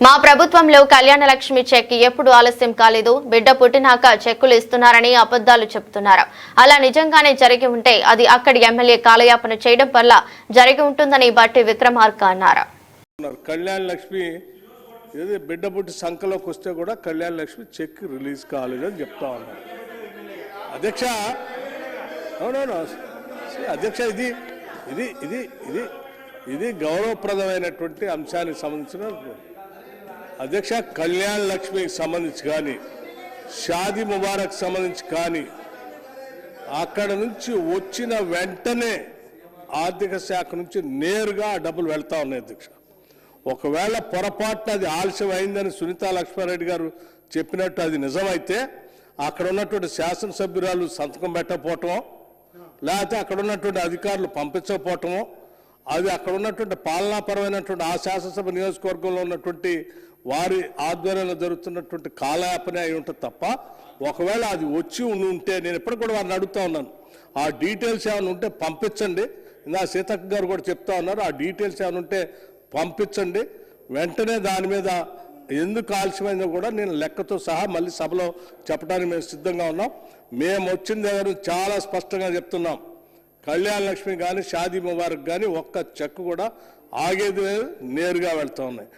మా ప్రభుత్వంలో కళ్యాణ లక్ష్మి చెక్ ఎప్పుడు ఆలస్యం కాలేదు. బిడ్డ పుట్టినాక చెక్కులు ఇస్తున్నారని అబద్ధాలు చెప్తున్నారు. అలా నిజంగానే జరిగి ఉంటే అది అక్కడి ఎమ్మెల్యే కాలయాపన చేయడం వల్ల జరిగి ఉంటుందని బట్టి విక్రమార్క అన్నారు. కళ్యాణ లక్ష్మి బిడ్డ పుట్టి సంఖ్యలోకి వస్తే కూడా కళ్యాణ లక్ష్మి చెక్ రిలీజ్ కాలేదని చెప్తా ఉన్నారు. అధ్యక్ష అధ్యక్ష ఇది ఇది ఇది ఇది ఇది గౌరవప్రదమైనటువంటి అంశానికి సంబంధించిన అధ్యక్ష. కళ్యాణ లక్ష్మికి సంబంధించి కానీ షాదీ ముబారక్ సంబంధించి కానీ అక్కడ నుంచి వచ్చిన వెంటనే ఆర్థిక శాఖ నుంచి నేరుగా డబ్బులు వెళ్తా ఉన్నాయి అధ్యక్ష. ఒకవేళ పొరపాటున అది ఆలస్యం అయిందని సునీతా లక్ష్మారెడ్డి గారు చెప్పినట్టు అది నిజమైతే అక్కడ ఉన్నటువంటి శాసనసభ్యురాలు సంతకం పెట్టకపోవటమో లేకపోతే అక్కడ ఉన్నటువంటి అధికారులు పంపించకపోవటమో అది అక్కడ ఉన్నటువంటి పాలనాపరమైనటువంటి ఆ శాసనసభ నియోజకవర్గంలో ఉన్నటువంటి వారి ఆధ్వర్యంలో జరుగుతున్నటువంటి కాలయాపన అయి ఉంటుంది తప్ప ఒకవేళ అది వచ్చి ఉంటే నేను ఎప్పుడు కూడా వారిని అడుగుతూ ఉన్నాను, ఆ డీటెయిల్స్ ఏమైనా ఉంటే పంపించండి. ఇందా సీతక్క గారు కూడా చెప్తా ఉన్నారు, ఆ డీటెయిల్స్ ఏమైనా ఉంటే పంపించండి. వెంటనే దాని మీద ఎందుకు ఆలస్యమైందో కూడా నేను లెక్కతో సహా మళ్ళీ సభలో చెప్పడానికి మేము సిద్ధంగా ఉన్నాం. మేము వచ్చిన దగ్గర చాలా స్పష్టంగా చెప్తున్నాం, కళ్యాణ లక్ష్మి కానీ షాదీ ముబారక్ కానీ ఒక్క చెక్ కూడా ఆగేది నేరుగా వెళ్తూ ఉన్నాయి.